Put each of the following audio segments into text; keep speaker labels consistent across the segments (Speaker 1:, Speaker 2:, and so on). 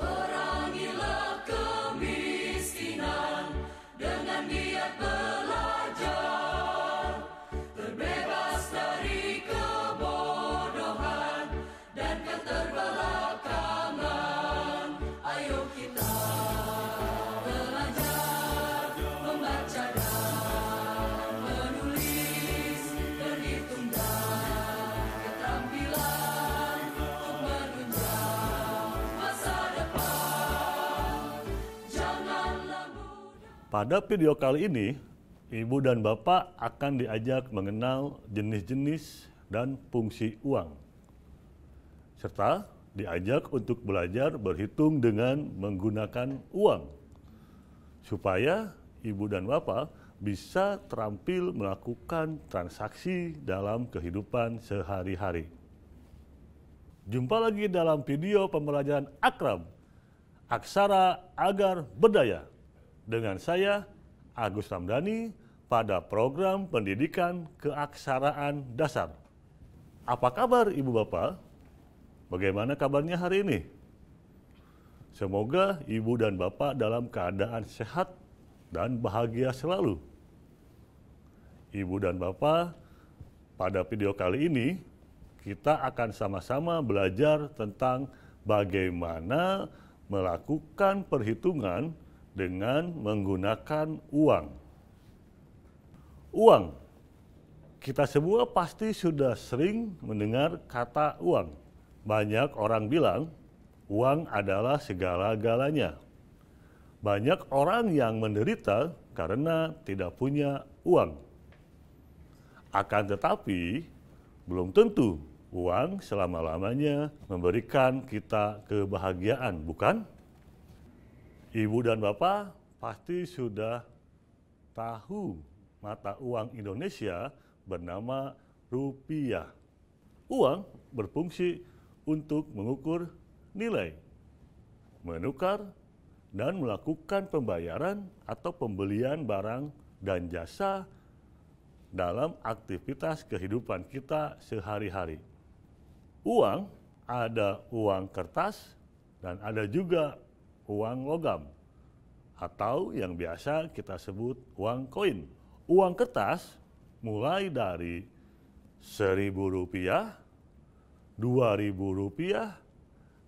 Speaker 1: Perangilah kemiskinan dengan niat belajar, terbebas dari kebodohan dan keterbelakangan. Ayo kita belajar membaca dan menulis, berhitung dan keterampilan untuk menunjang masa depan. Janganlah mudah.
Speaker 2: Pada video kali ini, Ibu dan Bapak akan diajak mengenal jenis-jenis dan fungsi uang, serta diajak untuk belajar berhitung dengan menggunakan uang, supaya Ibu dan Bapak bisa terampil melakukan transaksi dalam kehidupan sehari-hari. Jumpa lagi dalam video pembelajaran Akrab, Aksara Agar Berdaya, dengan saya, Agus Ramdhani, pada program pendidikan keaksaraan dasar. Apa kabar Ibu Bapak? Bagaimana kabarnya hari ini? Semoga Ibu dan Bapak dalam keadaan sehat dan bahagia selalu. Ibu dan Bapak, pada video kali ini kita akan sama-sama belajar tentang bagaimana melakukan perhitungan dengan menggunakan uang. Uang. Kita semua pasti sudah sering mendengar kata uang. Banyak orang bilang uang adalah segala-galanya. Banyak orang yang menderita karena tidak punya uang. Akan tetapi, belum tentu uang selama-lamanya memberikan kita kebahagiaan, bukan? Ibu dan Bapak pasti sudah tahu mata uang Indonesia bernama rupiah. Uang berfungsi untuk mengukur nilai, menukar, dan melakukan pembayaran atau pembelian barang dan jasa dalam aktivitas kehidupan kita sehari-hari. Uang, ada uang kertas dan ada juga uang logam, atau yang biasa kita sebut uang koin. Uang kertas mulai dari Rp1.000, Rp2.000,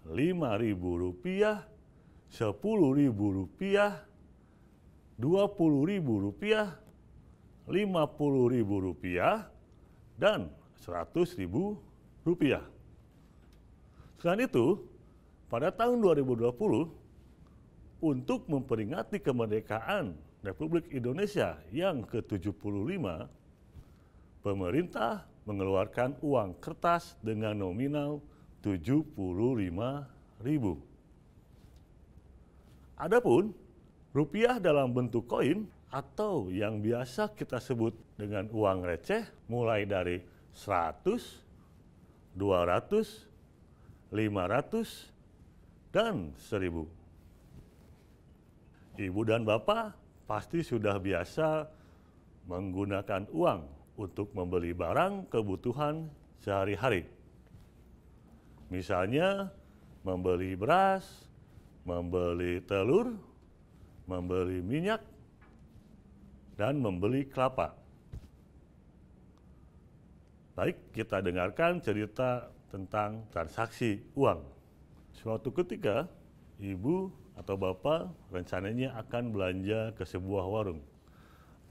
Speaker 2: Rp5.000, Rp10.000, Rp20.000, Rp50.000, dan Rp100.000. Selain itu, pada tahun 2020, untuk memperingati kemerdekaan Republik Indonesia yang ke-75, pemerintah mengeluarkan uang kertas dengan nominal Rp75.000. Adapun rupiah dalam bentuk koin atau yang biasa kita sebut dengan uang receh mulai dari 100, 200, 500, dan 1000. Ibu dan Bapak pasti sudah biasa menggunakan uang untuk membeli barang kebutuhan sehari-hari. Misalnya membeli beras, membeli telur, membeli minyak, dan membeli kelapa. Baik, kita dengarkan cerita tentang transaksi uang. Suatu ketika, Ibu atau Bapak rencananya akan belanja ke sebuah warung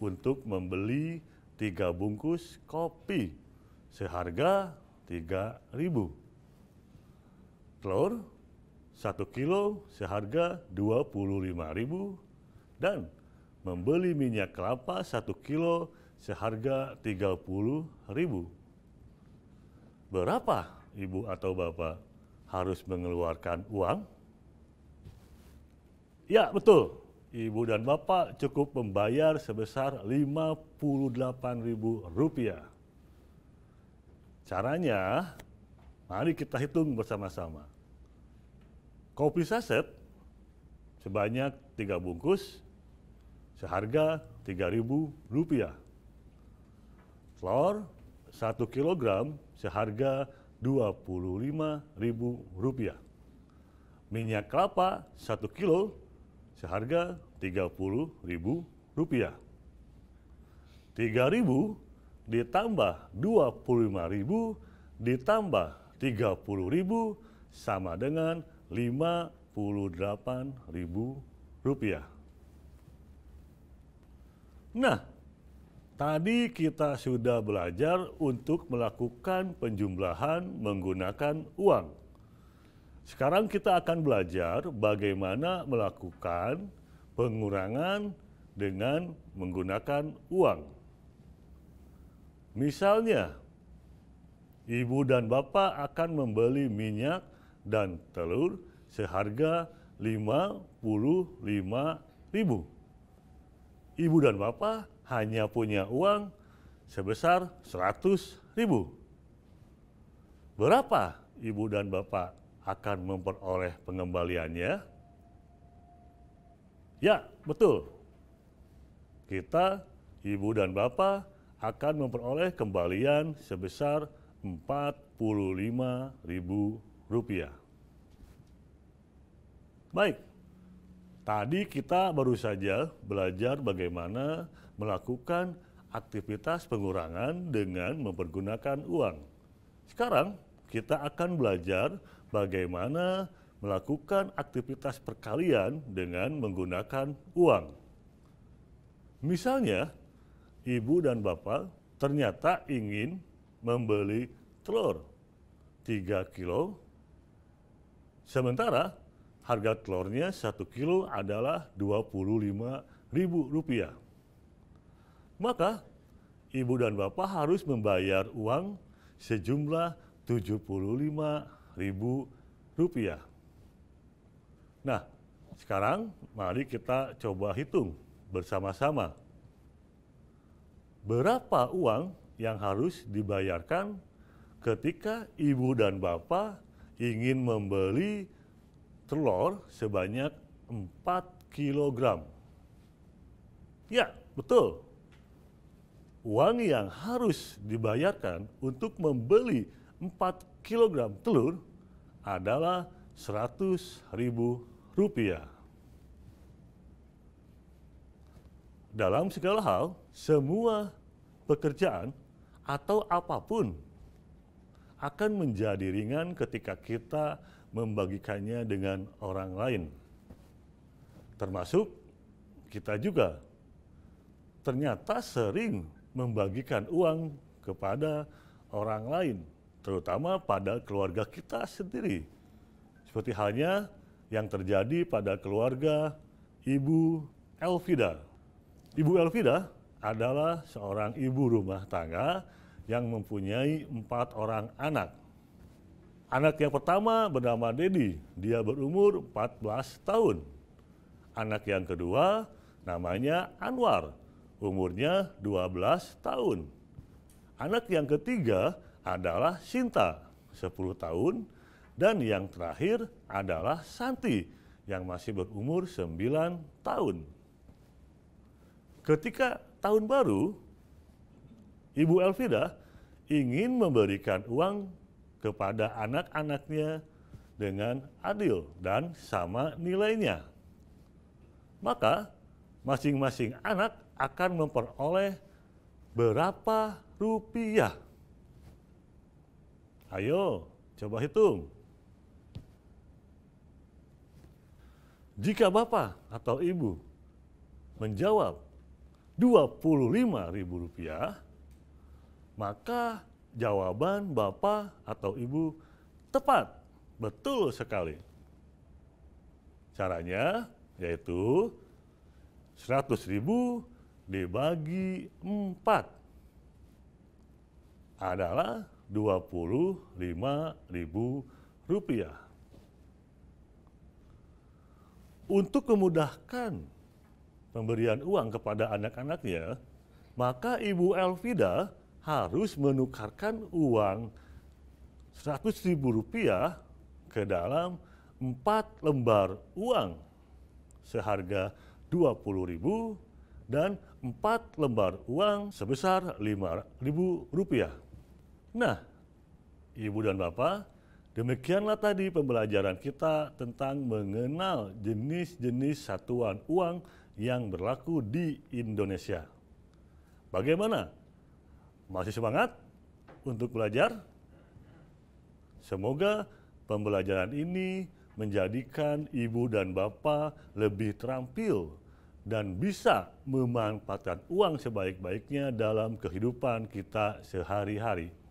Speaker 2: untuk membeli 3 bungkus kopi seharga Rp3.000. Telur 1 kilo seharga Rp25.000 dan membeli minyak kelapa 1 kilo seharga Rp30.000. Berapa Ibu atau Bapak harus mengeluarkan uang? Ya, betul. Ibu dan Bapak cukup membayar sebesar Rp58.000. Caranya, mari kita hitung bersama-sama. Kopi saset sebanyak 3 bungkus seharga Rp3.000. telur 1 kilogram seharga Rp25.000. Minyak kelapa 1 kilo seharga Rp30.000. 3.000 ditambah 25.000 ditambah 30.000 sama dengan Rp58.000. Nah, tadi kita sudah belajar untuk melakukan penjumlahan menggunakan uang. Sekarang kita akan belajar bagaimana melakukan pengurangan dengan menggunakan uang. Misalnya, ibu dan bapak akan membeli minyak dan telur seharga Rp55.000. Ibu dan bapak hanya punya uang sebesar Rp100.000. Berapa ibu dan bapak akan memperoleh pengembaliannya? Ya, betul. Kita, ibu dan bapak, akan memperoleh kembalian sebesar Rp45.000. Baik, tadi kita baru saja belajar bagaimana melakukan aktivitas pengurangan dengan mempergunakan uang. Sekarang kita akan belajar bagaimana melakukan aktivitas perkalian dengan menggunakan uang. Misalnya, ibu dan bapak ternyata ingin membeli telur 3 kilo, sementara harga telurnya 1 kilo adalah Rp25.000. Maka, ibu dan bapak harus membayar uang sejumlah Rp75.000. Nah, sekarang mari kita coba hitung bersama-sama. Berapa uang yang harus dibayarkan ketika ibu dan bapak ingin membeli telur sebanyak 4 kilogram? Ya, betul. Uang yang harus dibayarkan untuk membeli 4 kilogram telur adalah Rp100.000. Dalam segala hal, semua pekerjaan atau apapun akan menjadi ringan ketika kita membagikannya dengan orang lain. Termasuk kita juga ternyata sering membagikan uang kepada orang lain, terutama pada keluarga kita sendiri. Seperti halnya yang terjadi pada keluarga Ibu Elvida. Ibu Elvida adalah seorang ibu rumah tangga yang mempunyai 4 orang anak. Anak yang pertama bernama Dedi, dia berumur 14 tahun. Anak yang kedua namanya Anwar, umurnya 12 tahun. Anak yang ketiga adalah Sinta, 10 tahun. Dan yang terakhir adalah Santi, yang masih berumur 9 tahun. Ketika tahun baru, Ibu Elvida ingin memberikan uang kepada anak-anaknya dengan adil dan sama nilainya. Maka masing-masing anak akan memperoleh berapa rupiah? Ayo, coba hitung. Jika Bapak atau Ibu menjawab Rp25.000, maka jawaban Bapak atau Ibu tepat, betul sekali. Caranya yaitu 100.000 dibagi 4 adalah Rp25.000. Untuk memudahkan pemberian uang kepada anak-anaknya, maka Ibu Elvida harus menukarkan uang Rp100.000 ke dalam 4 lembar uang seharga Rp20.000 dan 4 lembar uang sebesar Rp5.000. Nah, Ibu dan Bapak, demikianlah tadi pembelajaran kita tentang mengenal jenis-jenis satuan uang yang berlaku di Indonesia. Bagaimana? Masih semangat untuk belajar? Semoga pembelajaran ini menjadikan Ibu dan Bapak lebih terampil dan bisa memanfaatkan uang sebaik-baiknya dalam kehidupan kita sehari-hari.